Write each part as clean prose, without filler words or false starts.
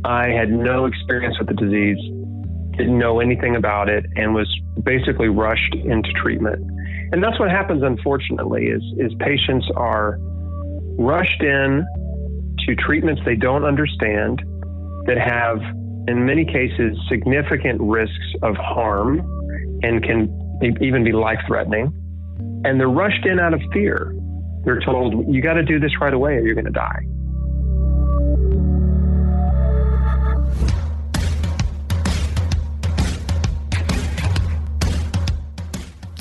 I had no experience with the disease, didn't know anything about it, and was basically rushed into treatment. And that's what happens, unfortunately, is patients are rushed in to treatments they don't understand, that have, in many cases, significant risks of harm and can even be life-threatening. And they're rushed in out of fear. They're told, you got to do this right away or you're going to die.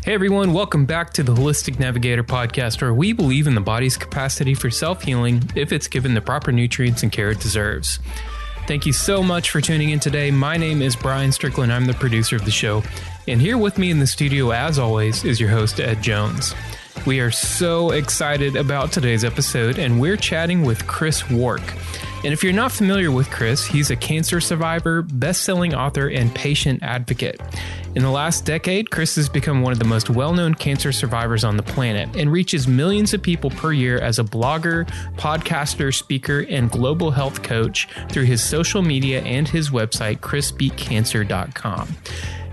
Hey everyone, welcome back to the Holistic Navigator podcast, where we believe in the body's capacity for self-healing if it's given the proper nutrients and care it deserves. Thank you so much for tuning in today. My name is Brian Strickland. I'm the producer of the show. And here with me in the studio, as always, is your host, Ed Jones. We are so excited about today's episode, and we're chatting with Chris Wark. And if you're not familiar with Chris, he's a cancer survivor, best-selling author, and patient advocate. In the last decade, Chris has become one of the most well-known cancer survivors on the planet and reaches millions of people per year as a blogger, podcaster, speaker, and global health coach through his social media and his website, chrisbeatcancer.com.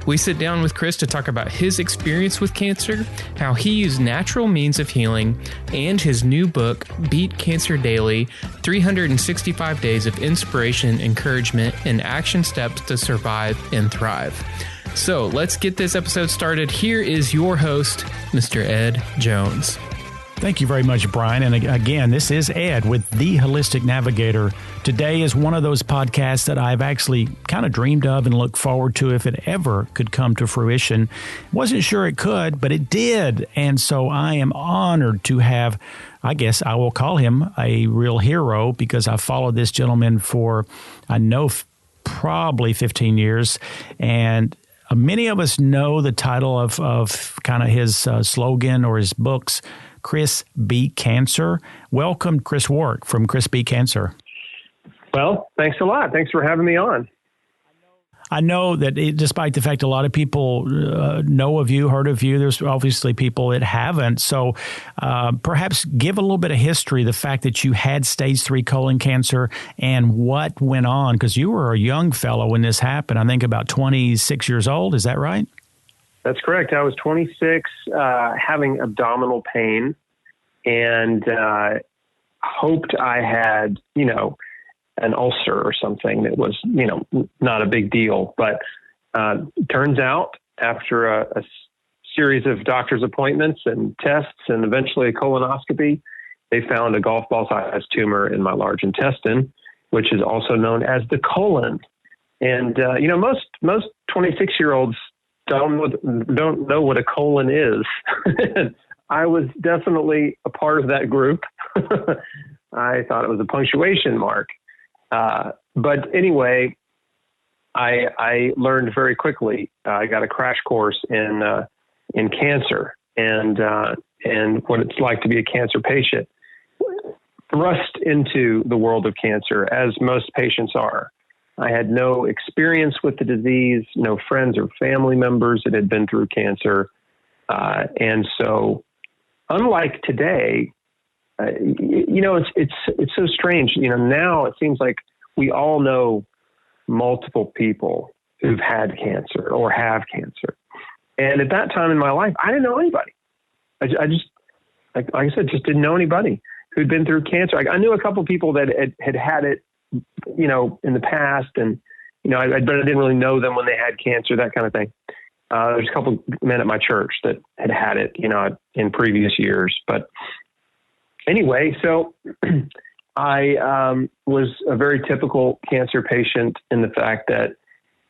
We sit down with Chris to talk about his experience with cancer, how he used natural means of healing, and his new book, Beat Cancer Daily, 365 Days of Inspiration, Encouragement, and Action Steps to Survive and Thrive. So let's get this episode started. Here is your host, Mr. Ed Jones. Thank you very much, Brian. And again, this is Ed with The Holistic Navigator. Today is one of those podcasts that I've actually kind of dreamed of and looked forward to if it ever could come to fruition. Wasn't sure it could, but it did. And so I am honored to have, I guess I will call him a real hero, because I've followed this gentleman for, I know, probably 15 years. And many of us know the title of kind of his slogan or his books, Chris Beat Cancer. Welcome, Chris Wark from Chris Beat Cancer. Well, thanks a lot. Thanks for having me on. I know that despite the fact a lot of people know of you, heard of you, there's obviously people that haven't. So perhaps give a little bit of history, the fact that you had stage 3 colon cancer and what went on, because you were a young fellow when this happened, I think about 26 years old. Is that right? That's correct. I was 26, having abdominal pain, and hoped I had, an ulcer or something that was, not a big deal. But turns out after a series of doctor's appointments and tests and eventually a colonoscopy, they found a golf ball sized tumor in my large intestine, which is also known as the colon. And, most 26-year-olds don't know what a colon is. I was definitely a part of that group. I thought it was a punctuation mark. But anyway, I learned very quickly. I got a crash course in cancer and what it's like to be a cancer patient. Thrust into the world of cancer, as most patients are. I had no experience with the disease, no friends or family members that had been through cancer. And so unlike today, it's so strange. Now it seems like we all know multiple people who've had cancer or have cancer. And at that time in my life, I didn't know anybody. I just, like I said, just didn't know anybody who'd been through cancer. I knew a couple of people that had it, in the past, and, but I didn't really know them when they had cancer, that kind of thing. There's a couple of men at my church that had it, in previous years. But anyway, so I was a very typical cancer patient in the fact that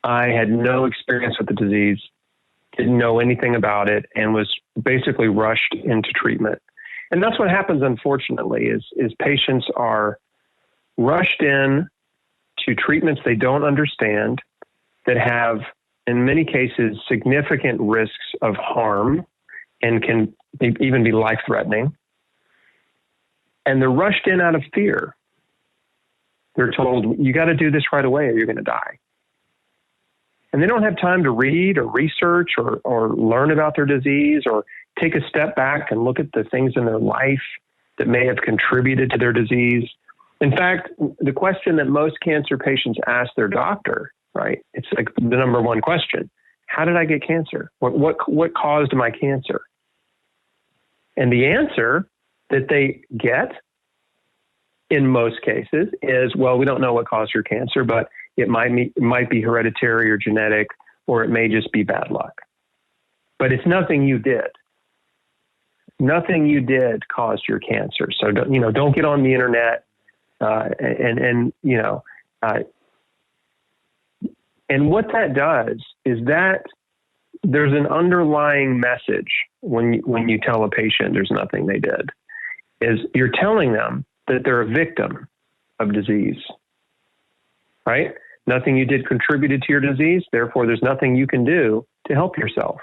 I had no experience with the disease, didn't know anything about it, and was basically rushed into treatment. And that's what happens, unfortunately, is patients are rushed in to treatments they don't understand, that have, in many cases, significant risks of harm and can even be life-threatening. And they're rushed in out of fear. They're told, you got to do this right away or you're going to die. And they don't have time to read or research or learn about their disease or take a step back and look at the things in their life that may have contributed to their disease. In fact, the question that most cancer patients ask their doctor, right? It's like the number one question. How did I get cancer? What caused my cancer? And the answer that they get in most cases is, well, we don't know what caused your cancer, but it might be hereditary or genetic, or it may just be bad luck. But it's nothing you did. Nothing you did caused your cancer. So don't get on the internet and what that does is that there's an underlying message when you tell a patient there's nothing they did, is you're telling them that they're a victim of disease, right? Nothing you did contributed to your disease. Therefore, there's nothing you can do to help yourself.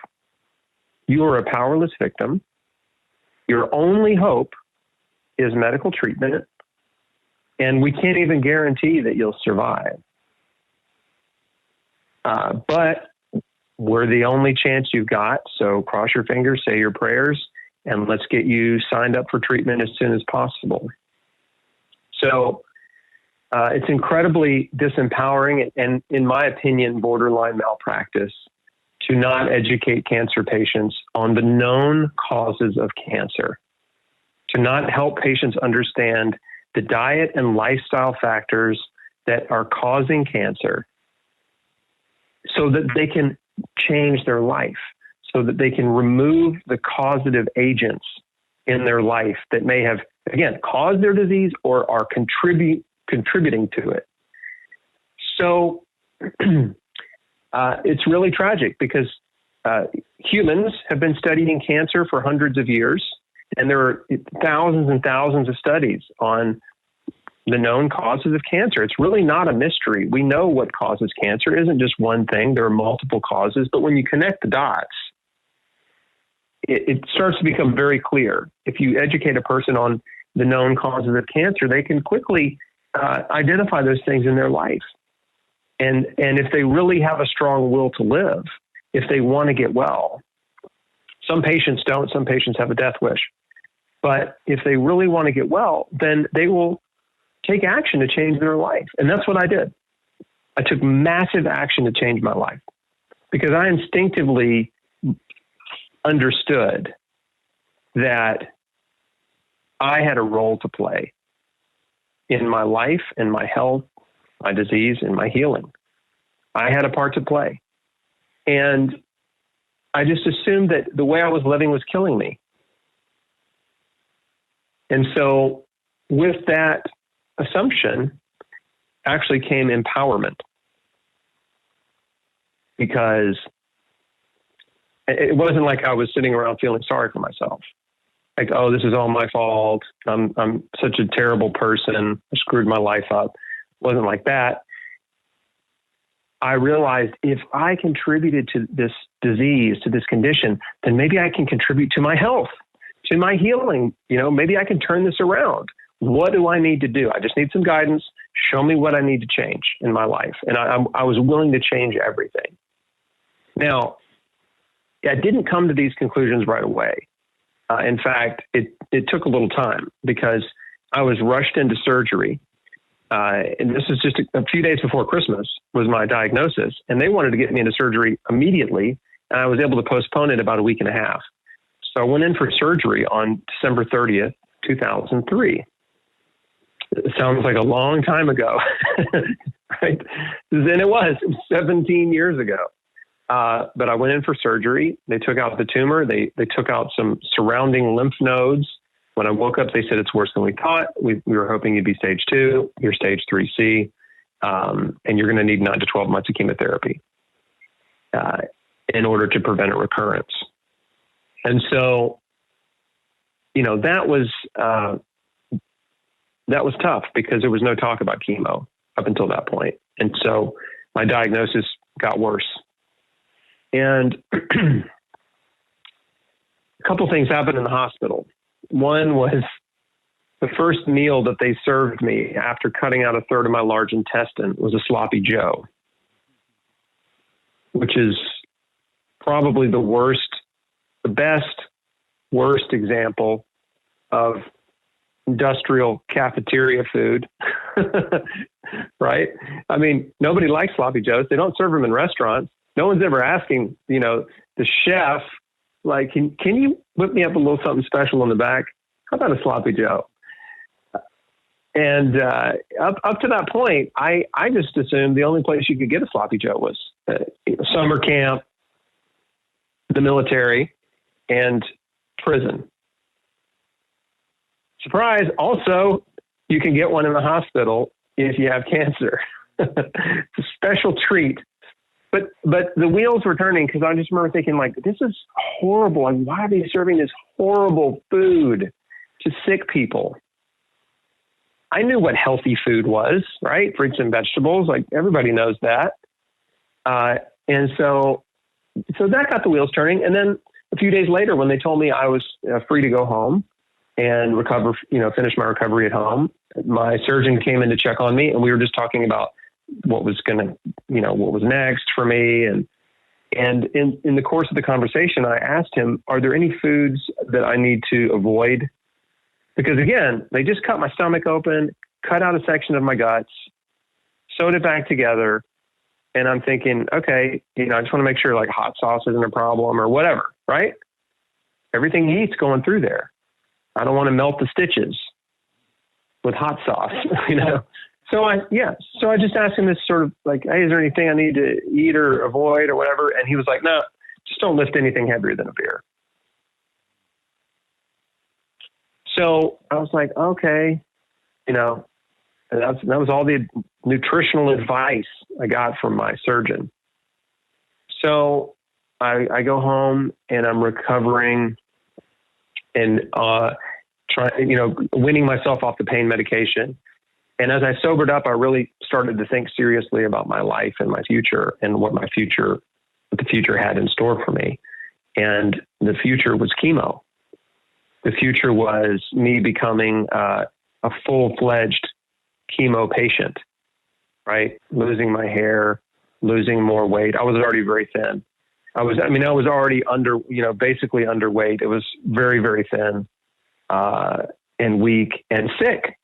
You are a powerless victim. Your only hope is medical treatment, and we can't even guarantee that you'll survive. But we're the only chance you've got, so cross your fingers, say your prayers, and let's get you signed up for treatment as soon as possible. So it's incredibly disempowering and, in my opinion, borderline malpractice to not educate cancer patients on the known causes of cancer, to not help patients understand the diet and lifestyle factors that are causing cancer so that they can change their life, so that they can remove the causative agents in their life that may have, again, caused their disease or are contributing to it. So it's really tragic because humans have been studying cancer for hundreds of years, and there are thousands and thousands of studies on the known causes of cancer. It's really not a mystery. We know what causes cancer. It isn't just one thing. There are multiple causes, but when you connect the dots, it starts to become very clear. If you educate a person on the known causes of cancer, they can quickly identify those things in their life. And if they really have a strong will to live, if they want to get well, some patients don't, some patients have a death wish. But if they really want to get well, then they will take action to change their life. And that's what I did. I took massive action to change my life because I instinctively understood that I had a role to play in my life, in my health, my disease, and my healing. I had a part to play. And I just assumed that the way I was living was killing me. And so with that assumption actually came empowerment, because it wasn't like I was sitting around feeling sorry for myself. Like, oh, this is all my fault. I'm such a terrible person. I screwed my life up. It wasn't like that. I realized if I contributed to this disease, to this condition, then maybe I can contribute to my health, to my healing. Maybe I can turn this around. What do I need to do? I just need some guidance. Show me what I need to change in my life. And I was willing to change everything. Now, I didn't come to these conclusions right away. In fact, it took a little time because I was rushed into surgery. And this is just a few days before Christmas was my diagnosis. And they wanted to get me into surgery immediately. And I was able to postpone it about a week and a half. So I went in for surgery on December 30th, 2003. It sounds like a long time ago, right? Then it was 17 years ago. But I went in for surgery. They took out the tumor. They took out some surrounding lymph nodes. When I woke up, they said it's worse than we thought. We were hoping you'd be stage 2. You're stage 3C, and you're going to need 9 to 12 months of chemotherapy in order to prevent a recurrence. And so, that was tough because there was no talk about chemo up until that point. And so my diagnosis got worse. And a couple things happened in the hospital. One was the first meal that they served me after cutting out a third of my large intestine was a sloppy Joe, which is probably the worst example of industrial cafeteria food, right? I mean, nobody likes sloppy joes. They don't serve them in restaurants. No one's ever asking, the chef, like, can you whip me up a little something special in the back? How about a sloppy joe? And up to that point, I just assumed the only place you could get a sloppy joe was summer camp, the military, and prison. Surprise! Also, you can get one in the hospital if you have cancer. It's a special treat. But the wheels were turning because I just remember thinking, like, this is horrible. Like, why are they serving this horrible food to sick people? I knew what healthy food was, right? Fruits and vegetables, like everybody knows that. And so that got the wheels turning. And then a few days later, when they told me I was free to go home and recover, finish my recovery at home, my surgeon came in to check on me, and we were just talking about what was what was next for me. And in the course of the conversation, I asked him, are there any foods that I need to avoid? Because again, they just cut my stomach open, cut out a section of my guts, sewed it back together. And I'm thinking, okay, I just want to make sure like hot sauce isn't a problem or whatever, right? Everything he eats going through there. I don't want to melt the stitches with hot sauce, So I just asked him this sort of like, hey, is there anything I need to eat or avoid or whatever? And he was like, no, just don't lift anything heavier than a beer. So I was like, okay, and that was all the nutritional advice I got from my surgeon. So I go home and I'm recovering and weaning myself off the pain medication. And as I sobered up, I really started to think seriously about my life and my future and what the future had in store for me. And the future was chemo. The future was me becoming a full-fledged chemo patient, right? Losing my hair, losing more weight. I was already very thin. I was already basically underweight. It was very, very thin and weak and sick.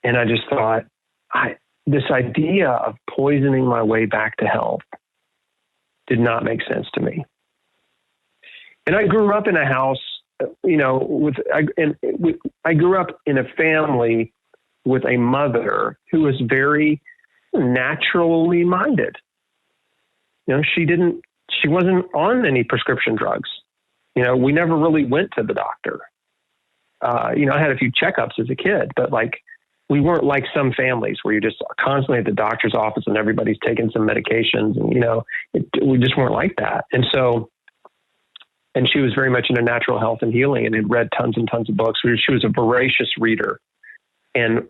And I just thought, this idea of poisoning my way back to health did not make sense to me. And I grew up in a house, I grew up in a family with a mother who was very naturally minded. She wasn't on any prescription drugs. We never really went to the doctor. I had a few checkups as a kid, but we weren't like some families where you're just constantly at the doctor's office and everybody's taking some medications and, we just weren't like that. And she was very much into natural health and healing and had read tons and tons of books. She was a voracious reader and,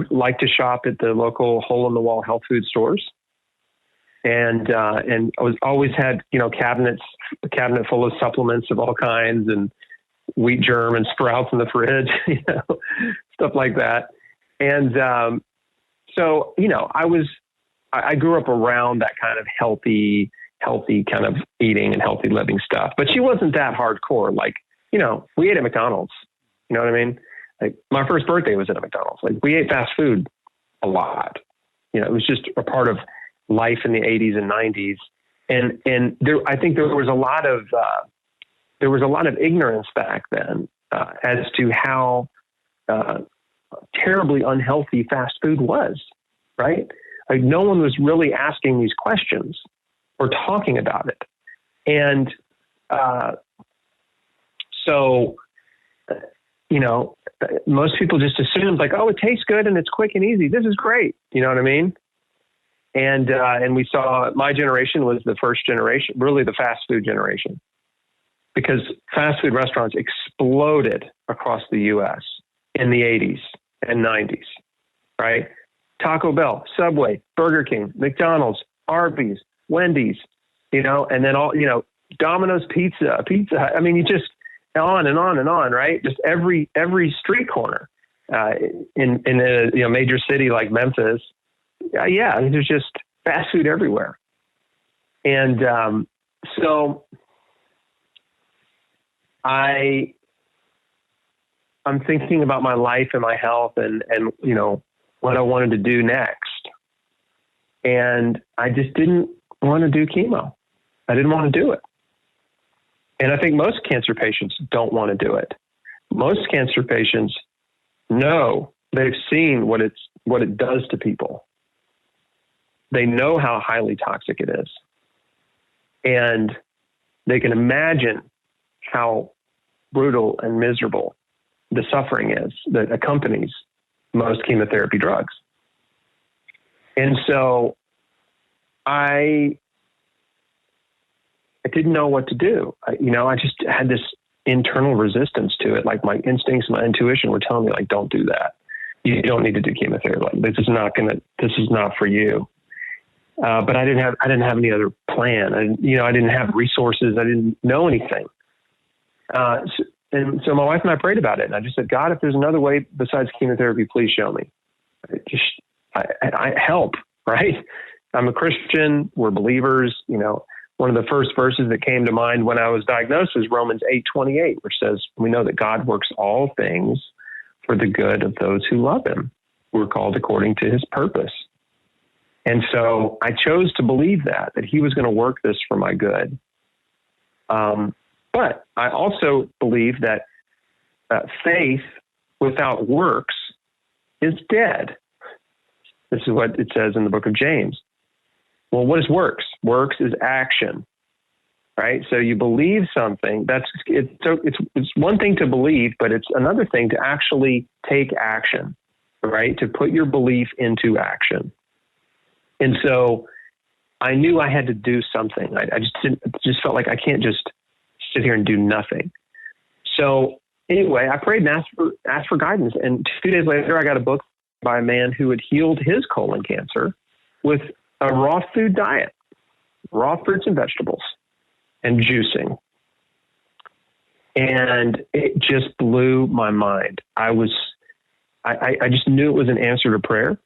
liked to shop at the local hole in the wall health food stores. And I always had, a cabinet full of supplements of all kinds and wheat germ and sprouts in the fridge, stuff like that. And so, I grew up around that kind of healthy kind of eating and healthy living stuff. But she wasn't that hardcore. We ate at McDonald's. You know what I mean? My first birthday was at a McDonald's. We ate fast food a lot. It was just a part of life in the 80s and 90s. And I think there was a lot of ignorance back then as to how terribly unhealthy fast food was, right? No one was really asking these questions or talking about it. And so, most people just assumed it tastes good and it's quick and easy. This is great. You know what I mean? And we saw my generation was the first generation, really the fast food generation, because fast food restaurants exploded across the U.S. in the 80s and 90s, right? Taco Bell, Subway, Burger King, McDonald's, Arby's, Wendy's, and then all, Domino's Pizza. I mean, you just on and on and on, right? Just every street corner in a major city like Memphis. There's just fast food everywhere. And so I I'm thinking about my life and my health and, you know, what I wanted to do next. And I just didn't want to do chemo. I didn't want to do it. And I think most cancer patients don't want to do it. Most cancer patients know, they've seen what it does to people. They know how highly toxic it is. And they can imagine how brutal and miserable the suffering is that accompanies most chemotherapy drugs. And so I didn't know what to do. I just had this internal resistance to it. Like my instincts, my intuition were telling me, like, don't do that. You don't need to do chemotherapy. Like, this is not for you. But I didn't have any other plan. I didn't have resources. I didn't know anything. And so my wife and I prayed about it. And I just said, God, if there's another way besides chemotherapy, please show me. I help, right? I'm a Christian. We're believers. You know, one of the first verses that came to mind when I was diagnosed was Romans 8:28, which says, we know that God works all things for the good of those who love him. We're called according to his purpose. And so I chose to believe that he was going to work this for my good. But I also believe that faith without works is dead. This is what it says in the book of James. Well, what is works? Works is action, right? So you believe something. It's one thing to believe, but it's another thing to actually take action, right? To put your belief into action. And so I knew I had to do something. I just felt like I can't just sit here and do nothing. So anyway, I prayed and asked for guidance. And 2 days later, I got a book by a man who had healed his colon cancer with a raw food diet, raw fruits and vegetables, and juicing. And it just blew my mind. I just knew it was an answer to prayer.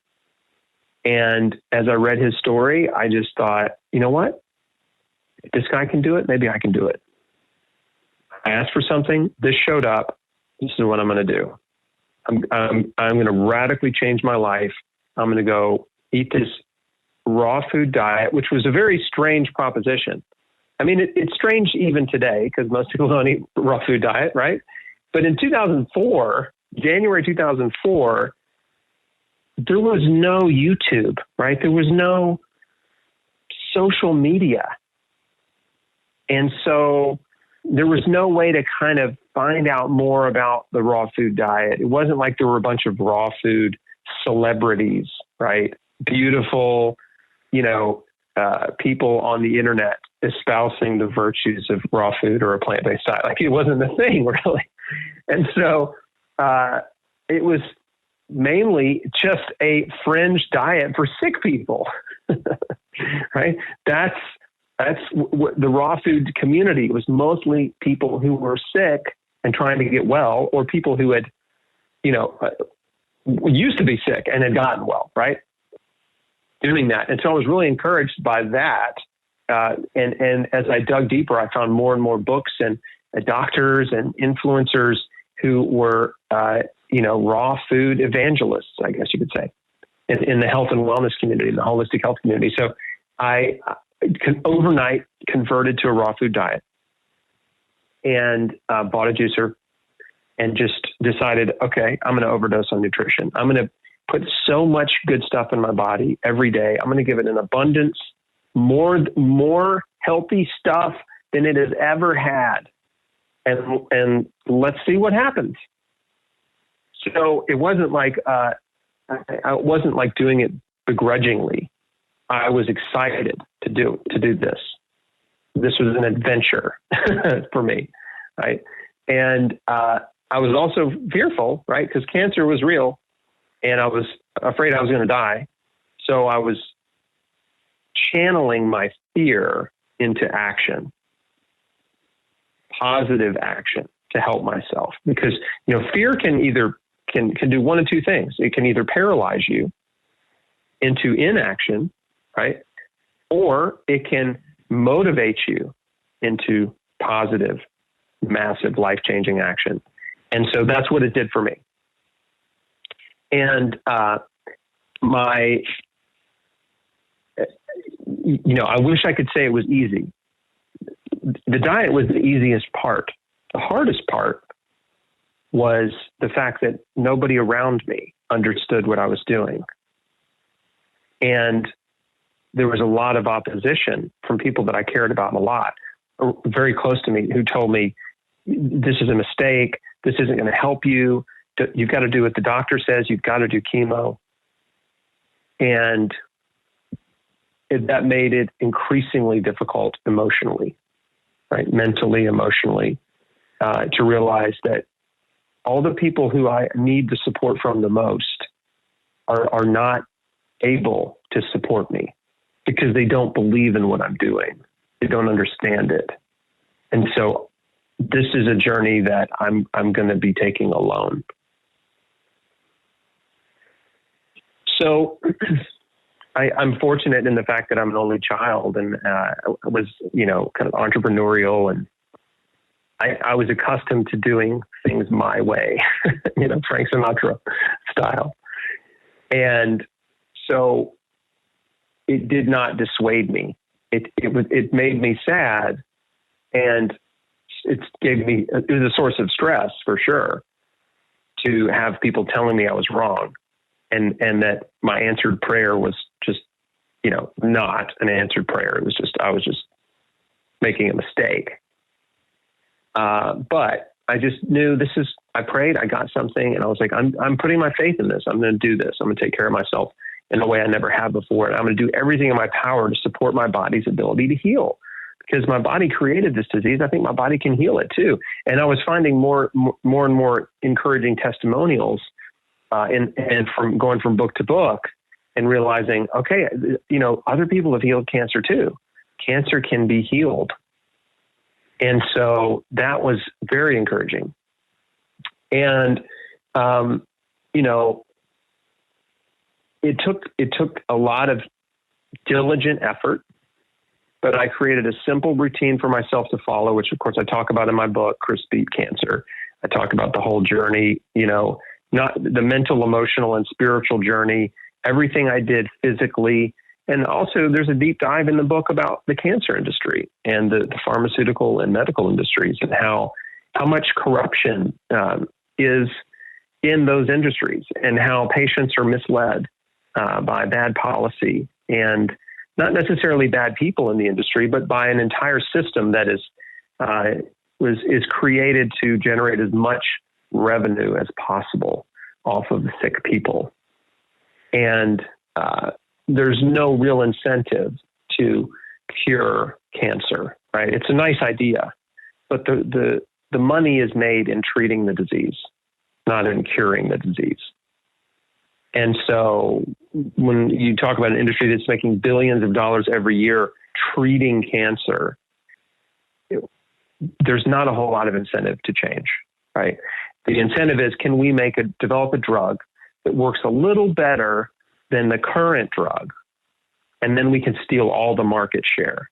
And as I read his story, I just thought, you know what? If this guy can do it, maybe I can do it. I asked for something. This showed up. This is what I'm going to do. I'm going to radically change my life. I'm going to go eat this raw food diet, which was a very strange proposition. I mean, it's strange even today because most people don't eat raw food diet, right? But in 2004, January 2004, there was no YouTube, right? There was no social media. And so there was no way to kind of find out more about the raw food diet. It wasn't like there were a bunch of raw food celebrities, right? Beautiful, people on the internet espousing the virtues of raw food or a plant-based diet. Like, it wasn't the thing, really. And so it was mainly just a fringe diet for sick people, right? That's what the raw food community was. Mostly people who were sick and trying to get well, or people who had, used to be sick and had gotten well, right? Doing that. And so I was really encouraged by that. And as I dug deeper, I found more and more books and doctors and influencers who were, raw food evangelists, I guess you could say, in the health and wellness community, the holistic health community. So I overnight converted to a raw food diet and bought a juicer and just decided, okay, I'm going to overdose on nutrition. I'm going to put so much good stuff in my body every day. I'm going to give it an abundance, more healthy stuff than it has ever had. And let's see what happens. So it wasn't like, I wasn't like doing it begrudgingly. I was excited to do this. This was an adventure for me. Right. And, I was also fearful, right? Because cancer was real and I was afraid I was going to die. So I was channeling my fear into action, positive action to help myself, because, fear can do one of two things. It can either paralyze you into inaction, right? Or it can motivate you into positive, massive, life-changing action. And so that's what it did for me. And I wish I could say it was easy. The diet was the easiest part. The hardest part was the fact that nobody around me understood what I was doing. And there was a lot of opposition from people that I cared about a lot, very close to me, who told me, this is a mistake. This isn't going to help you. You've got to do what the doctor says. You've got to do chemo. And that made it increasingly difficult emotionally, right? Mentally, emotionally, to realize that all the people who I need the support from the most are not able to support me because they don't believe in what I'm doing. They don't understand it. And so this is a journey that I'm going to be taking alone. So I'm fortunate in the fact that I'm an only child, and was, kind of entrepreneurial, and I was accustomed to doing things my way, Frank Sinatra style. And so it did not dissuade me. It made me sad, and it was a source of stress for sure to have people telling me I was wrong, and that my answered prayer was just, not an answered prayer. It was just, I was just making a mistake. But I just knew I prayed, I got something, and I was like, I'm putting my faith in this. I'm going to do this. I'm going to take care of myself in a way I never have before. And I'm going to do everything in my power to support my body's ability to heal, because my body created this disease. I think my body can heal it too. And I was finding more and more encouraging testimonials, and from going from book to book and realizing, okay, other people have healed cancer too. Cancer can be healed. And so that was very encouraging. And, it took a lot of diligent effort, but I created a simple routine for myself to follow, which of course I talk about in my book, Chris Beat Cancer. I talk about the whole journey, not the mental, emotional, and spiritual journey, everything I did physically. And also there's a deep dive in the book about the cancer industry and the pharmaceutical and medical industries, and how much corruption is in those industries, and how patients are misled by bad policy, and not necessarily bad people in the industry, but by an entire system that is created to generate as much revenue as possible off of the sick people. And there's no real incentive to cure cancer, right? It's a nice idea, but the money is made in treating the disease, not in curing the disease. And so when you talk about an industry that's making billions of dollars every year treating cancer, there's not a whole lot of incentive to change, right? The incentive is, can we develop a drug that works a little better than the current drug? And then we can steal all the market share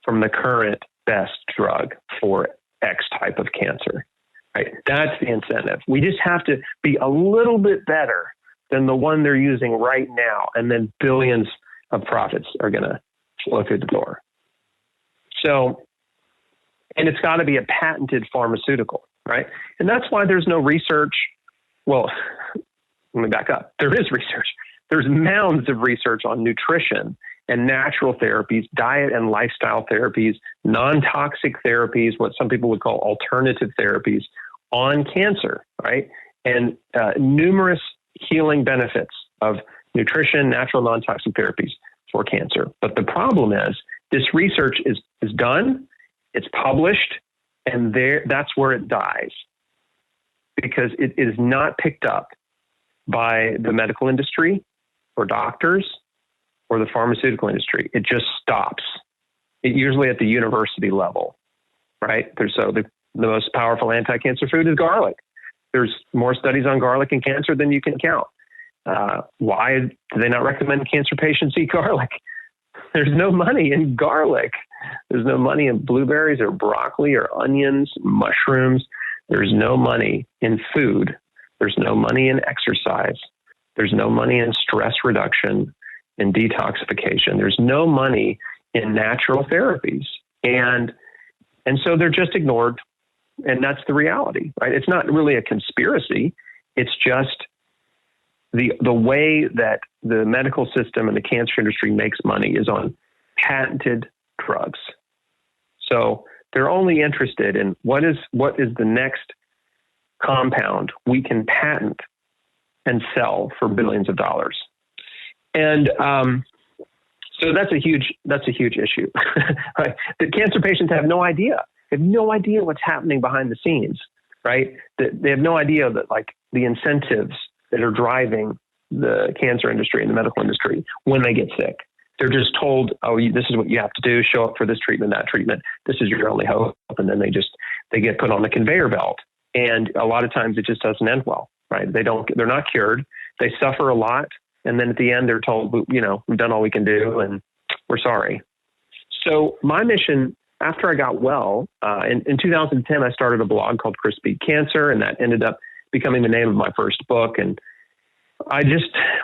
from the current best drug for X type of cancer, right? That's the incentive. We just have to be a little bit better than the one they're using right now, and then billions of profits are going to flow through the door. So, and it's got to be a patented pharmaceutical, right? And that's why there's no research. Well, let me back up. There is research. There's mounds of research on nutrition and natural therapies, diet and lifestyle therapies, non-toxic therapies, what some people would call alternative therapies on cancer, right? And numerous healing benefits of nutrition, natural, non-toxic therapies for cancer. But the problem is, this research is done, it's published, and that's where it dies, because it is not picked up by the medical industry or doctors or the pharmaceutical industry. It just stops. It usually at the university level, right? The most powerful anti-cancer food is garlic. There's more studies on garlic and cancer than you can count. Why do they not recommend cancer patients eat garlic? There's no money in garlic. There's no money in blueberries or broccoli or onions, mushrooms. There's no money in food. There's no money in exercise. There's no money in stress reduction and detoxification. There's no money in natural therapies. And so they're just ignored. And that's the reality, right? It's not really a conspiracy. It's just the way that the medical system and the cancer industry makes money is on patented drugs. So they're only interested in what is the next compound we can patent and sell for billions of dollars. And so that's a huge issue. Right? The cancer patients have no idea. They have no idea what's happening behind the scenes, right? They have no idea that like the incentives that are driving the cancer industry and the medical industry when they get sick. They're just told, oh, this is what you have to do. Show up for this treatment, that treatment. This is your only hope. And then they get put on the conveyor belt. And a lot of times it just doesn't end well, right? They're not cured. They suffer a lot. And then at the end, they're told, we've done all we can do and we're sorry. So my mission after I got well, in 2010, I started a blog called Chris Beat Cancer, and that ended up becoming the name of my first book. And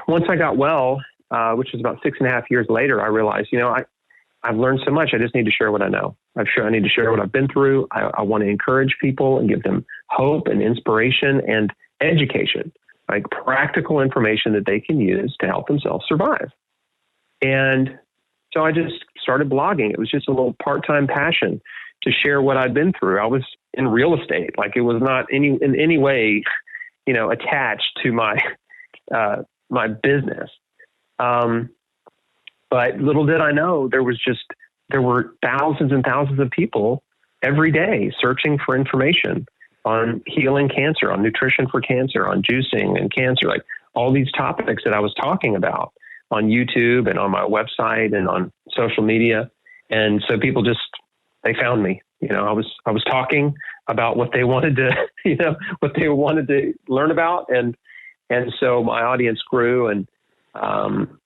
once I got well, which was about 6.5 years later, I realized, I've learned so much. I just need to share what I know. I need to share what I've been through. I want to encourage people and give them hope and inspiration and education, like practical information that they can use to help themselves survive. And so I just started blogging. It was just a little part-time passion to share what I'd been through. I was in real estate. Like it was not in any way, attached to my business. But little did I know there were thousands and thousands of people every day searching for information on healing cancer, on nutrition for cancer, on juicing and cancer, like all these topics that I was talking about on YouTube and on my website and on social media. And so people they found me. I was talking about what they wanted to, what they wanted to learn about. And so my audience grew, and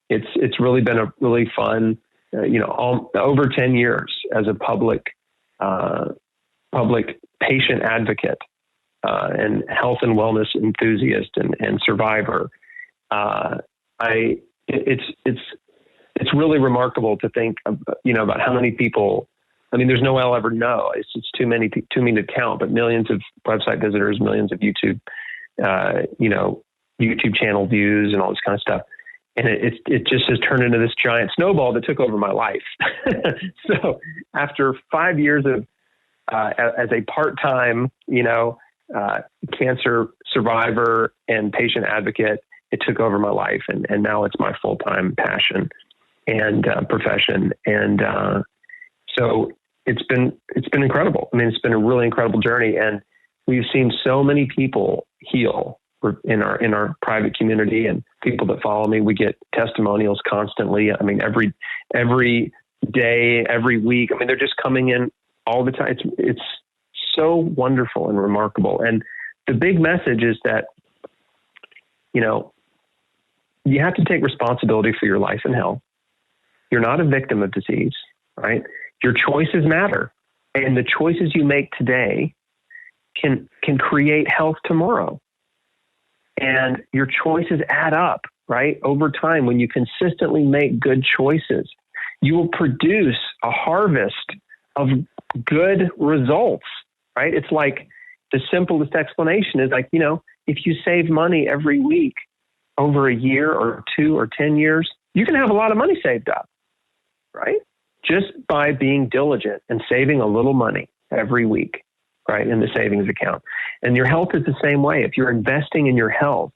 it's really been a really fun, over 10 years as a public patient advocate, and health and wellness enthusiast and survivor. It's really remarkable to think, about how many people. I mean, there's no way I'll ever know. It's too many to count. But millions of website visitors, millions of YouTube, YouTube channel views, and all this kind of stuff. And it just has turned into this giant snowball that took over my life. So after 5 years of as a part-time, cancer survivor and patient advocate, it took over my life, and now it's my full-time passion and profession. And so it's been incredible. I mean, it's been a really incredible journey, and we've seen so many people heal in our private community, and people that follow me. We get testimonials constantly. I mean, every day, every week. I mean, they're just coming in all the time. It's so wonderful and remarkable. And the big message is that, you have to take responsibility for your life and health. You're not a victim of disease, right? Your choices matter. And the choices you make today can create health tomorrow. And your choices add up, right? Over time, when you consistently make good choices, you will produce a harvest of good results, right? It's like the simplest explanation is like, if you save money every week over a year or 2 or 10 years, you can have a lot of money saved up, right? Just by being diligent and saving a little money every week, right, in the savings account. And your health is the same way. If you're investing in your health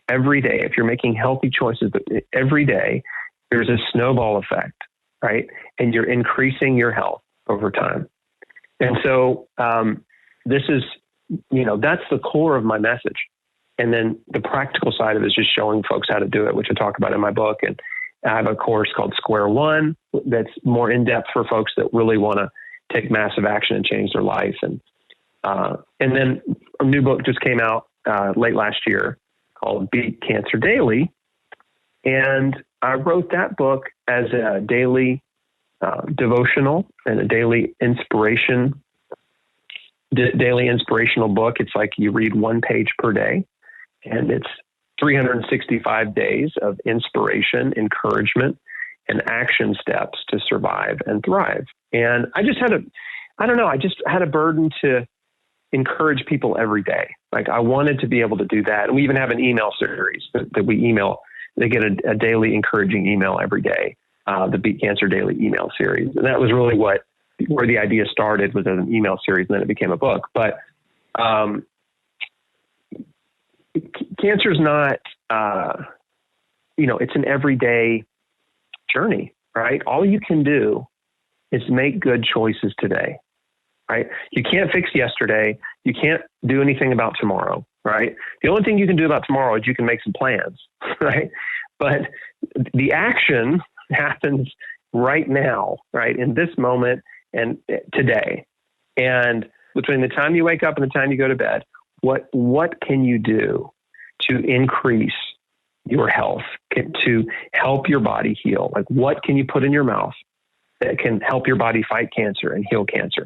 every day, if you're making healthy choices every day, there's a snowball effect, right? And you're increasing your health over time. And so this is, that's the core of my message. And then the practical side of it is just showing folks how to do it, which I talk about in my book. And I have a course called Square One that's more in depth for folks that really want to take massive action and change their life. And then a new book just came out late last year called Beat Cancer Daily. And I wrote that book as a daily devotional and a daily inspiration daily inspirational book. It's like you read one page per day, and it's 365 days of inspiration, encouragement, and action steps to survive and thrive. And I just had a burden to encourage people every day. Like, I wanted to be able to do that. And we even have an email series that we email. They get a daily encouraging email every day, the Beat Cancer Daily email series. And that was really where the idea started, was as an email series, and then it became a book. But cancer is not, it's an everyday journey, right? All you can do is make good choices today, right? You can't fix yesterday. You can't do anything about tomorrow, right? The only thing you can do about tomorrow is you can make some plans, right? But the action happens right now, right? In this moment and today. And between the time you wake up and the time you go to bed, what can you do to increase your health, to help your body heal? Like, what can you put in your mouth that can help your body fight cancer and heal cancer?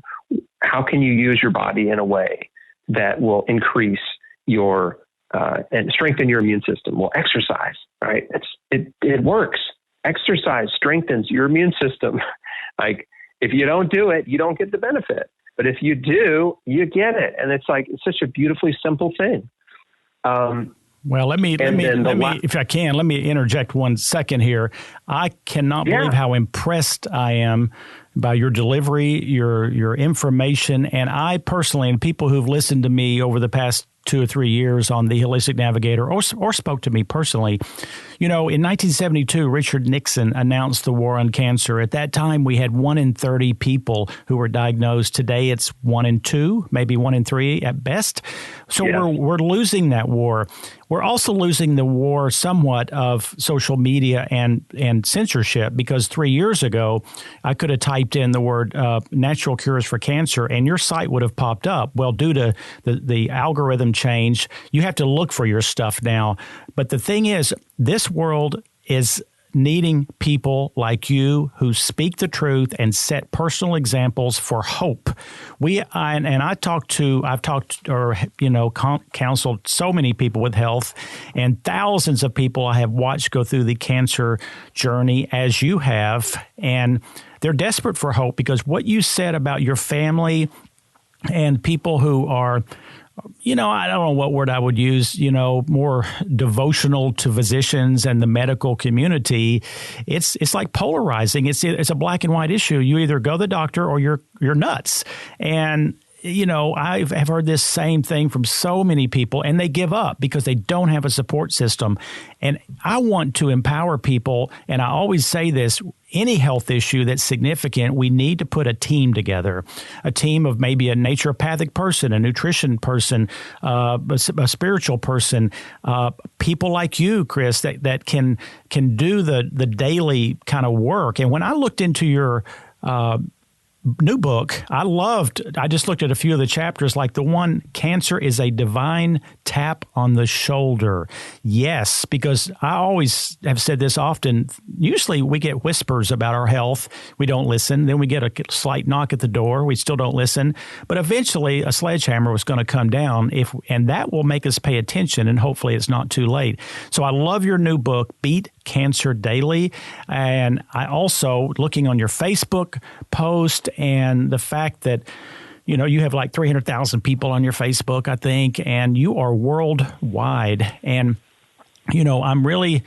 How can you use your body in a way that will increase your and strengthen your immune system? Well, exercise, right? It works. Exercise strengthens your immune system. Like, if you don't do it, you don't get the benefit. But if you do, you get it. And it's such a beautifully simple thing. Well, let me, if I can, let me interject 1 second here. I cannot believe how impressed I am by your delivery, your information. And I personally, and people who've listened to me over the past 2 or 3 years on the Holistic Navigator, or spoke to me personally, in 1972, Richard Nixon announced the war on cancer. At that time, we had 1 in 30 people who were diagnosed. Today, it's 1 in 2, maybe 1 in 3 at best. So we're losing that war. We're also losing the war somewhat of social media and censorship, because 3 years ago, I could have typed in the word natural cures for cancer, and your site would have popped up. Well, due to the algorithm change, you have to look for your stuff now. But the thing is, this world is needing people like you who speak the truth and set personal examples for hope. I've counseled so many people with health, and thousands of people I have watched go through the cancer journey as you have, and they're desperate for hope, because what you said about your family and people who are, I don't know what word I would use, more devotional to physicians and the medical community. It's like polarizing. It's a black and white issue. You either go to the doctor or you're nuts. And I've heard this same thing from so many people, and they give up because they don't have a support system. And I want to empower people, and I always say this: any health issue that's significant, we need to put a team together, a team of maybe a naturopathic person, a nutrition person, a spiritual person, people like you, Chris, that can do the daily kind of work. And when I looked into your new book, I just looked at a few of the chapters, like the one, Cancer is a Divine Tap on the Shoulder. Yes, because I always have said this often. Usually we get whispers about our health. We don't listen. Then we get a slight knock at the door. We still don't listen. But eventually a sledgehammer was going to come down, and that will make us pay attention, and hopefully it's not too late. So I love your new book, Beat Cancer Daily. And I also, looking on your Facebook post, and the fact that, you have like 300,000 people on your Facebook, I think, and you are worldwide. And, I'm really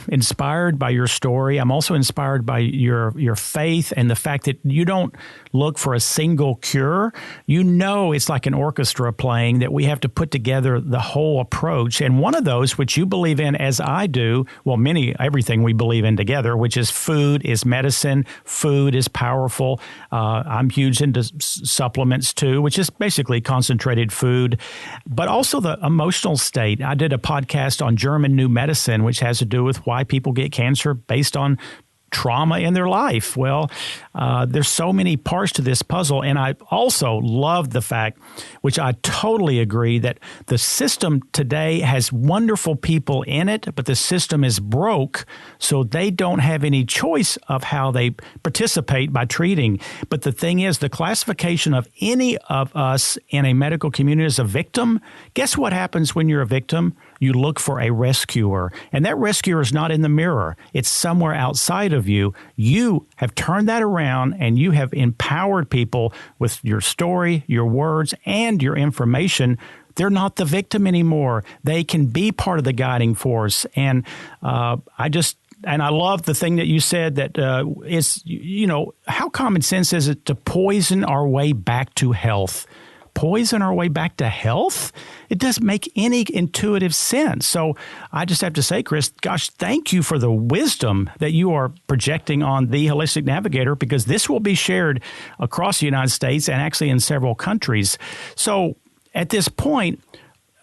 inspired by your story. I'm also inspired by your faith and the fact that you don't look for a single cure. It's like an orchestra playing, that we have to put together the whole approach. And one of those, which you believe in as I do, everything we believe in together, which is food is medicine, food is powerful. I'm huge into supplements too, which is basically concentrated food, but also the emotional state. I did a podcast on German New Medicine, which has to do with why people get cancer based on trauma in their life. Well, there's so many parts to this puzzle. And I also love the fact, which I totally agree, that the system today has wonderful people in it, but the system is broke, so they don't have any choice of how they participate by treating. But the thing is, the classification of any of us in a medical community as a victim, guess what happens when you're a victim? You look for a rescuer, and that rescuer is not in the mirror. It's somewhere outside of you. You have turned that around, and you have empowered people with your story, your words, and your information. They're not the victim anymore. They can be part of the guiding force. And I love the thing that you said that is, how common sense is it to poison our way back to health? Poison our way back to health? It doesn't make any intuitive sense. So I just have to say, Chris, gosh, thank you for the wisdom that you are projecting on the Holistic Navigator, because this will be shared across the United States and actually in several countries. So at this point,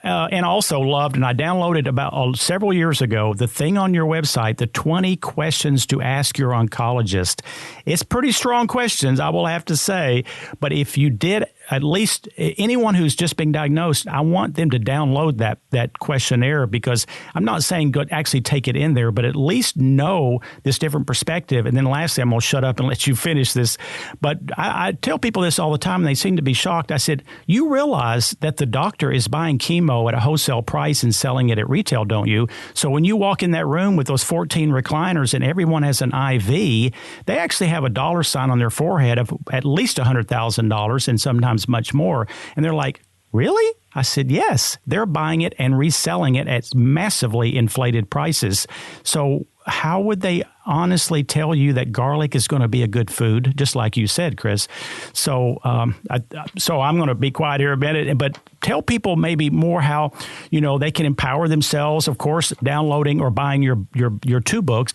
and also loved, and I downloaded about several years ago, the thing on your website, the 20 questions to ask your oncologist. It's pretty strong questions, I will have to say, but if you did, at least anyone who's just been diagnosed, I want them to download that questionnaire, because I'm not saying go actually take it in there, but at least know this different perspective. And then lastly, I'm going to shut up and let you finish this. But I tell people this all the time, and they seem to be shocked. I said, you realize that the doctor is buying chemo at a wholesale price and selling it at retail, don't you? So when you walk in that room with those 14 recliners and everyone has an IV, they actually have a dollar sign on their forehead of at least $100,000 and sometimes much more. And they're like, really? I said, yes, they're buying it and reselling it at massively inflated prices. So how would they honestly tell you that garlic is going to be a good food, just like you said, Chris? So I'm going to be quiet here a minute, but tell people maybe more how, they can empower themselves. Of course, downloading or buying your two books,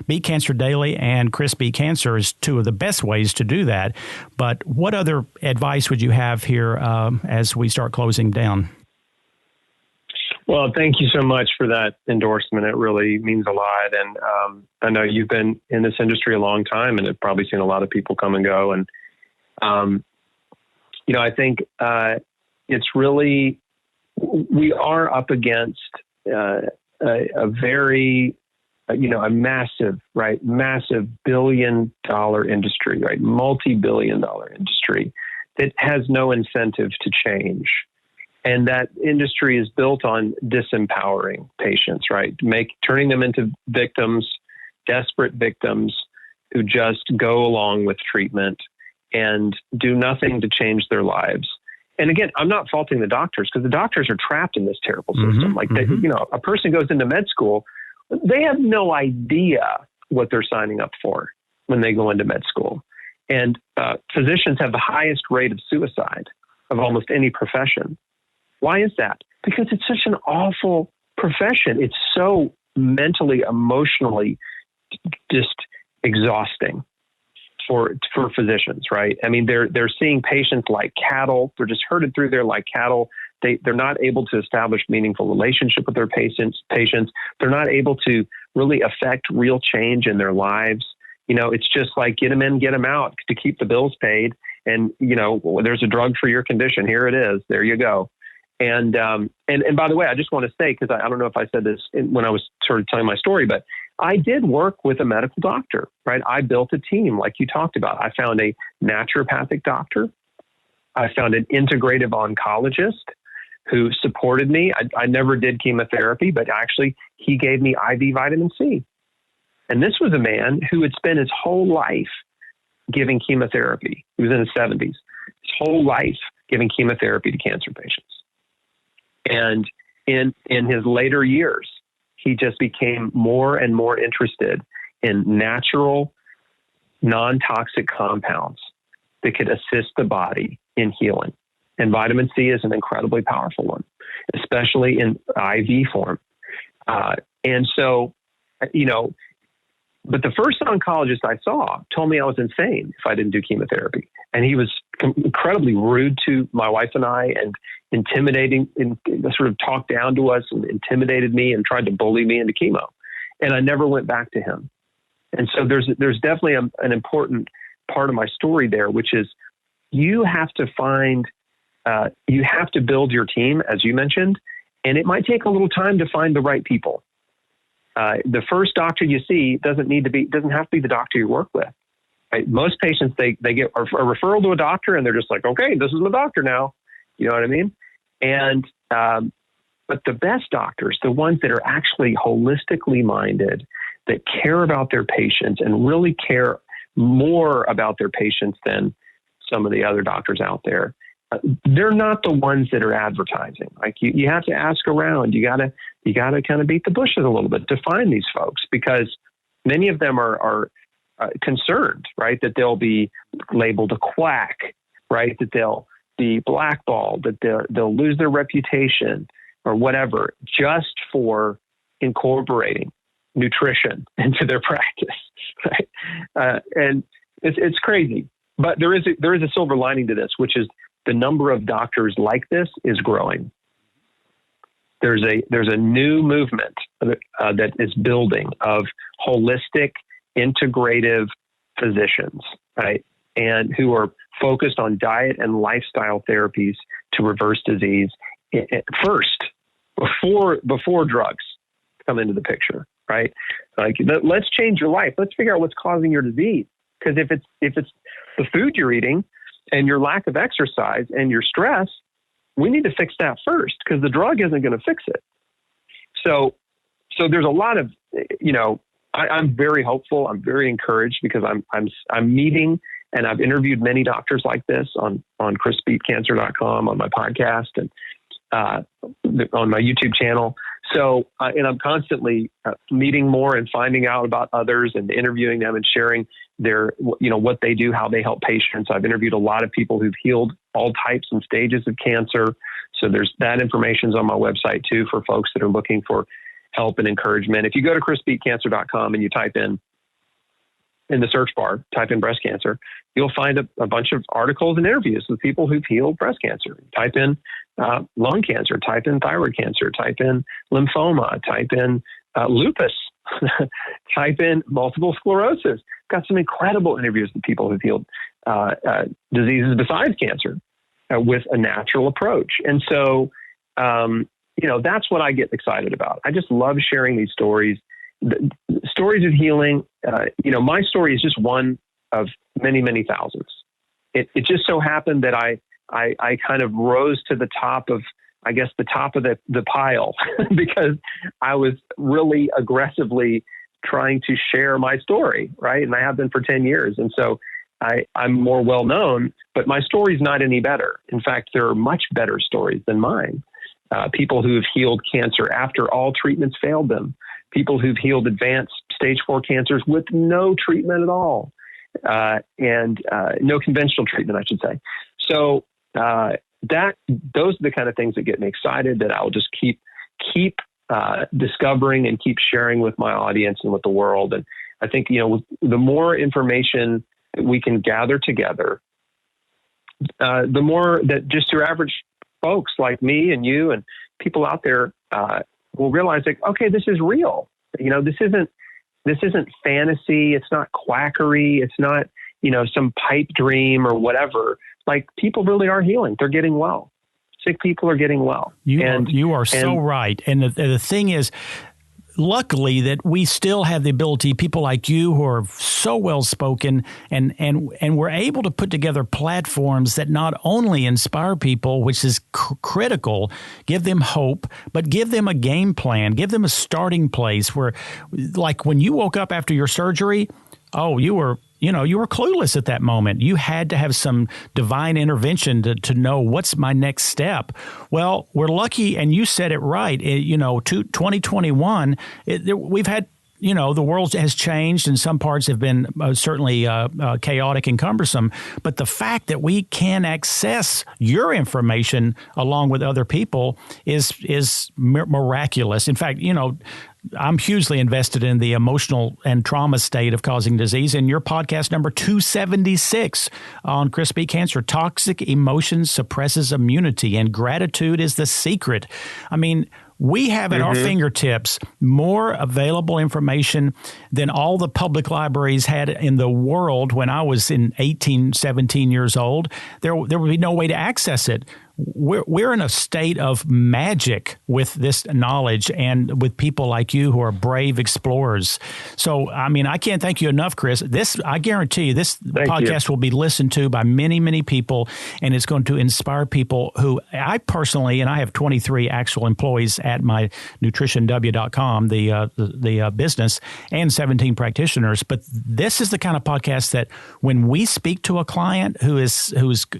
Beat Cancer Daily and Chris Beat Cancer, is two of the best ways to do that. But what other advice would you have here as we start closing down? Well, thank you so much for that endorsement. It really means a lot. And I know you've been in this industry a long time and have probably seen a lot of people come and go. And, I think it's really, we are up against a very, a massive billion-dollar industry, right? Multi-billion-dollar industry that has no incentive to change. And that industry is built on disempowering patients, right? Turning them into victims, desperate victims who just go along with treatment and do nothing to change their lives. And again, I'm not faulting the doctors, because the doctors are trapped in this terrible system. A person goes into med school, they have no idea what they're signing up for when they go into med school. And physicians have the highest rate of suicide of almost any profession. Why is that? Because it's such an awful profession. It's so mentally, emotionally just exhausting for physicians, right? I mean, they're seeing patients like cattle. They're just herded through there like cattle. They're not able to establish meaningful relationship with their patients. They're not able to really affect real change in their lives. It's just like get them in, get them out to keep the bills paid. And, there's a drug for your condition. Here it is. There you go. And by the way, I just want to say, because I don't know if I said this when I was sort of telling my story, but I did work with a medical doctor, right? I built a team like you talked about. I found a naturopathic doctor. I found an integrative oncologist who supported me. I never did chemotherapy, but actually he gave me IV vitamin C. And this was a man who had spent his whole life giving chemotherapy. He was in his 70s, his whole life giving chemotherapy to cancer patients. And in his later years, he just became more and more interested in natural, non-toxic compounds that could assist the body in healing. And vitamin C is an incredibly powerful one, especially in IV form. And so, but the first oncologist I saw told me I was insane if I didn't do chemotherapy. And he was incredibly rude to my wife and I, and intimidating, and sort of talked down to us and intimidated me and tried to bully me into chemo. And I never went back to him. And so there's definitely an important part of my story there, which is you have to build your team, as you mentioned, and it might take a little time to find the right people. The first doctor you see doesn't have to be the doctor you work with. Right? Most patients, they get a referral to a doctor and they're just like, okay, this is my doctor now. You know what I mean? And, but the best doctors, the ones that are actually holistically minded, that care about their patients and really care more about their patients than some of the other doctors out there, they're not the ones that are advertising. Like you have to ask around. You gotta kind of beat the bushes a little bit to find these folks, because many of them are concerned, right, that they'll be labeled a quack, right, that they'll be blackballed, that they'll lose their reputation or whatever, just for incorporating nutrition into their practice, right? And it's crazy, but there is a silver lining to this, which is the number of doctors like this is growing. There's a new movement that is building of holistic, integrative physicians, right? And who are focused on diet and lifestyle therapies to reverse disease first, before drugs come into the picture, right? Like, let's change your life. Let's figure out what's causing your disease. Because if it's the food you're eating and your lack of exercise and your stress, we need to fix that first, because the drug isn't going to fix it. So there's a lot of, I'm very hopeful. I'm very encouraged, because I'm meeting, and I've interviewed many doctors like this on chrisbeatcancer.com, on my podcast, and on my YouTube channel. So, and I'm constantly meeting more and finding out about others and interviewing them and sharing their, what they do, how they help patients. I've interviewed a lot of people who've healed all types and stages of cancer. So that information's on my website too, for folks that are looking for help and encouragement. If you go to chrisbeatcancer.com and you type in the search bar, type in breast cancer, you'll find a bunch of articles and interviews with people who've healed breast cancer. Type in lung cancer, type in thyroid cancer, type in lymphoma, type in lupus, type in multiple sclerosis. Got some incredible interviews with people who've healed diseases besides cancer with a natural approach. And so, that's what I get excited about. I just love sharing these stories. The stories of healing. My story is just one of many, many thousands. It just so happened that I kind of rose to the top of, the top of the pile because I was really aggressively trying to share my story, right? And I have been for 10 years. And so I'm more well known, but my story's not any better. In fact, there are much better stories than mine. People who have healed cancer after all treatments failed them. People who've healed advanced stage 4 cancers with no treatment at all, and no conventional treatment, I should say. So those are the kind of things that get me excited, that I'll just keep discovering and keep sharing with my audience and with the world. And I think, the more information that we can gather together, the more that just your average folks like me and you and people out there will realize, like, okay, this is real. This isn't fantasy. It's not quackery. It's not, some pipe dream or whatever. Like, people really are healing. They're getting well. Sick people are getting well. You are so right. And the thing is, luckily that we still have the ability, people like you who are so well-spoken, and we're able to put together platforms that not only inspire people, which is critical, give them hope, but give them a game plan, give them a starting place where, like when you woke up after your surgery, you were clueless at that moment. You had to have some divine intervention to know what's my next step. Well, we're lucky, and you said it right. 2021, we've had, the world has changed, and some parts have been certainly chaotic and cumbersome. But the fact that we can access your information along with other people is miraculous. In fact, I'm hugely invested in the emotional and trauma state of causing disease. In your podcast number 276 on Chris Beat Cancer, toxic emotions suppresses immunity, and gratitude is the secret. I mean, We have at our fingertips more available information than all the public libraries had in the world when I was 17 years old. There would be no way to access it. We're in a state of magic with this knowledge and with people like you who are brave explorers. So, I mean, I can't thank you enough, Chris. I guarantee you, this podcast will be listened to by many, many people, and it's going to inspire people who I personally, and I have 23 actual employees at my nutritionw.com, the business, and 17 practitioners. But this is the kind of podcast that when we speak to a client who is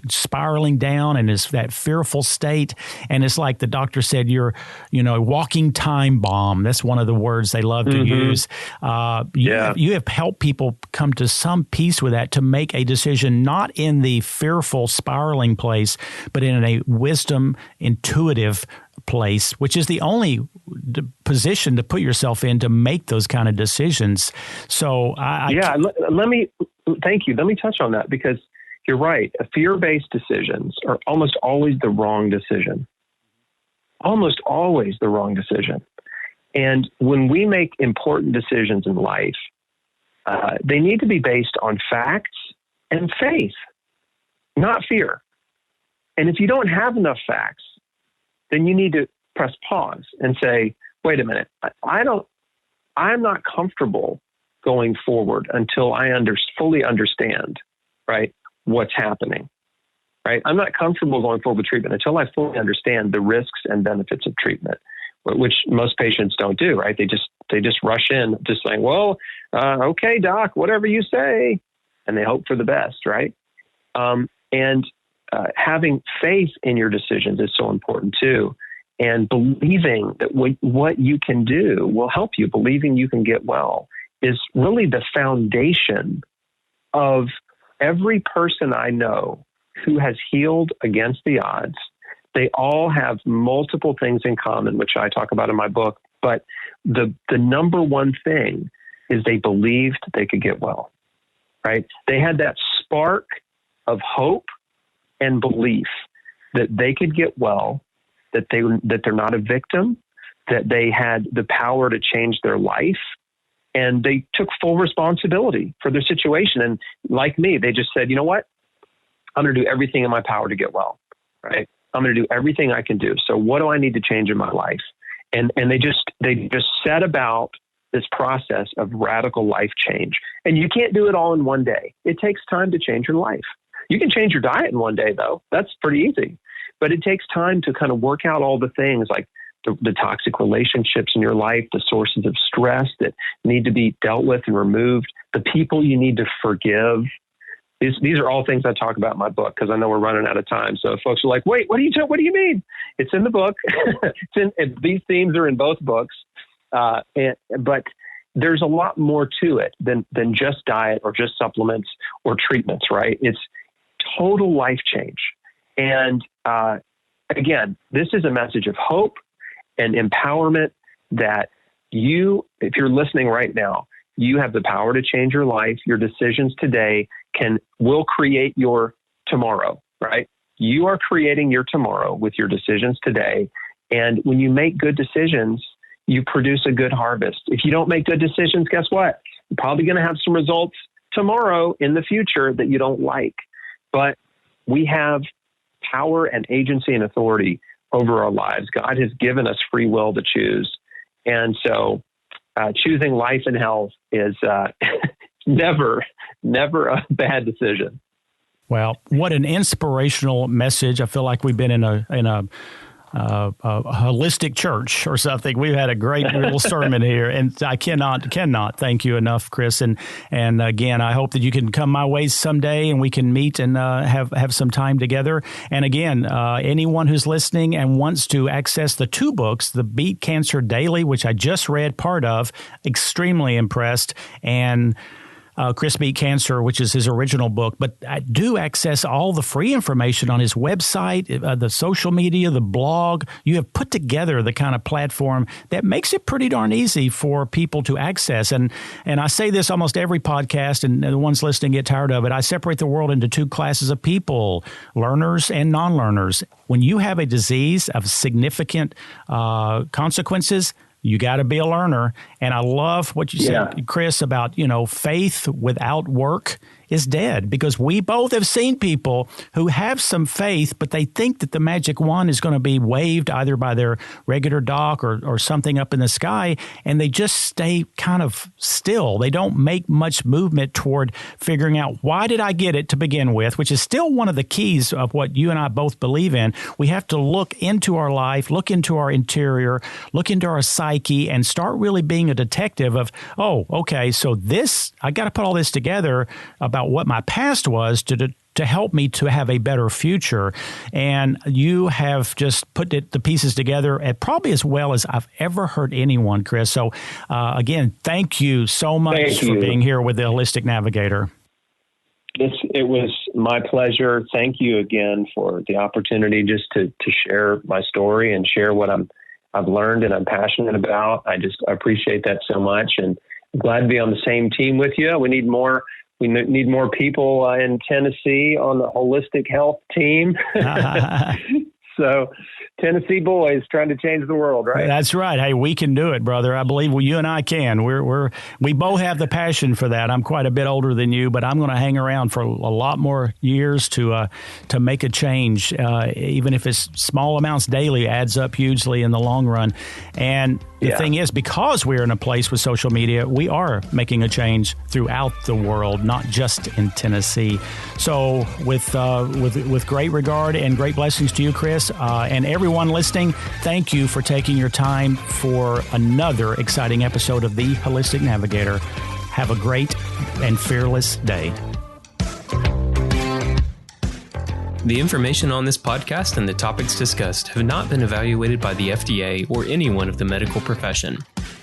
spiraling down and is that fearful state, and it's like the doctor said, you're, a walking time bomb. That's one of the words they love to use. You have helped people come to some peace with that, to make a decision not in the fearful spiraling place, but in a wisdom, intuitive place, which is the only position to put yourself in to make those kind of decisions. So let me thank you. Let me touch on that, because you're right. Fear-based decisions are almost always the wrong decision. Almost always the wrong decision. And when we make important decisions in life, they need to be based on facts and faith, not fear. And if you don't have enough facts, then you need to press pause and say, wait a minute, I'm not comfortable going forward until I fully understand, right, what's happening, right? I'm not comfortable going forward with treatment until I fully understand the risks and benefits of treatment, which most patients don't do, right? They just rush in just saying, well, okay, doc, whatever you say, and they hope for the best, right? Having faith in your decisions is so important too. And believing that what you can do will help you, believing you can get well, is really the foundation of every person I know who has healed against the odds. They all have multiple things in common, which I talk about in my book. But the number one thing is they believed they could get well, right? They had that spark of hope and belief that they could get well, that they're not a victim, that they had the power to change their life. And they took full responsibility for their situation. And like me, they just said, you know what? I'm going to do everything in my power to get well, right? I'm going to do everything I can do. So what do I need to change in my life? And they just set about this process of radical life change. And you can't do it all in one day. It takes time to change your life. You can change your diet in one day, though. That's pretty easy. But it takes time to kind of work out all the things like the toxic relationships in your life, the sources of stress that need to be dealt with and removed, the people you need to forgive. These are all things I talk about in my book, because I know we're running out of time. So if folks are like, wait, what do you mean? It's in the book. These themes are in both books. But there's a lot more to it than just diet or just supplements or treatments, right? It's total life change. And again, this is a message of hope and empowerment that if you're listening right now, you have the power to change your life. Your decisions today will create your tomorrow, right? You are creating your tomorrow with your decisions today. And when you make good decisions, you produce a good harvest. If you don't make good decisions, guess what? You're probably going to have some results tomorrow in the future that you don't like. But we have power and agency and authority over our lives. God has given us free will to choose. And so choosing life and health is never a bad decision. Well, what an inspirational message. I feel like we've been in a holistic church or something. We've had a great little sermon here, and I cannot thank you enough, Chris. And again, I hope that you can come my way someday and we can meet and have some time together. And again, anyone who's listening and wants to access the two books, the Beat Cancer Daily, which I just read part of, extremely impressed, and Chris Beat Cancer, which is his original book, but do access all the free information on his website, the social media, the blog. You have put together the kind of platform that makes it pretty darn easy for people to access. And I say this almost every podcast, and the ones listening get tired of it. I separate the world into two classes of people, learners and non-learners. When you have a disease of significant consequences, you got to be a learner. And I love what you said, Chris, about, faith without work is dead, because we both have seen people who have some faith, but they think that the magic wand is going to be waved either by their regular doc or something up in the sky, and they just stay kind of still. They don't make much movement toward figuring out, why did I get it to begin with, which is still one of the keys of what you and I both believe in. We have to look into our life, look into our interior, look into our psyche, and start really being a detective of, oh, okay, so I got to put all this together about what my past was to help me to have a better future. And you have just put the pieces together probably as well as I've ever heard anyone, Chris. So again, thank you so much for being here with the Holistic Navigator. It was my pleasure. Thank you again for the opportunity just to share my story and share what I've learned and I'm passionate about. I appreciate that so much, and I'm glad to be on the same team with you. We need more people in Tennessee on the holistic health team. So Tennessee boys trying to change the world, right? That's right. Hey, we can do it, brother. I believe you and I can. We both have the passion for that. I'm quite a bit older than you, but I'm going to hang around for a lot more years to make a change, even if it's small amounts daily, adds up hugely in the long run. And the thing is, because we're in a place with social media, we are making a change throughout the world, not just in Tennessee. So with great regard and great blessings to you, Chris, and everyone listening, thank you for taking your time for another exciting episode of The Holistic Navigator. Have a great and fearless day. The information on this podcast and the topics discussed have not been evaluated by the FDA or anyone of the medical profession,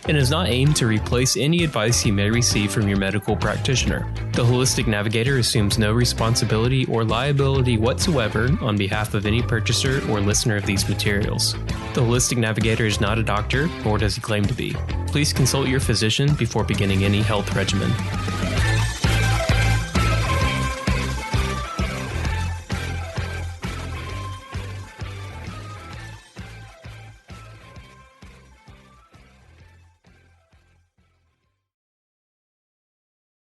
and is not aimed to replace any advice you may receive from your medical practitioner. The Holistic Navigator assumes no responsibility or liability whatsoever on behalf of any purchaser or listener of these materials. The Holistic Navigator is not a doctor, nor does he claim to be. Please consult your physician before beginning any health regimen.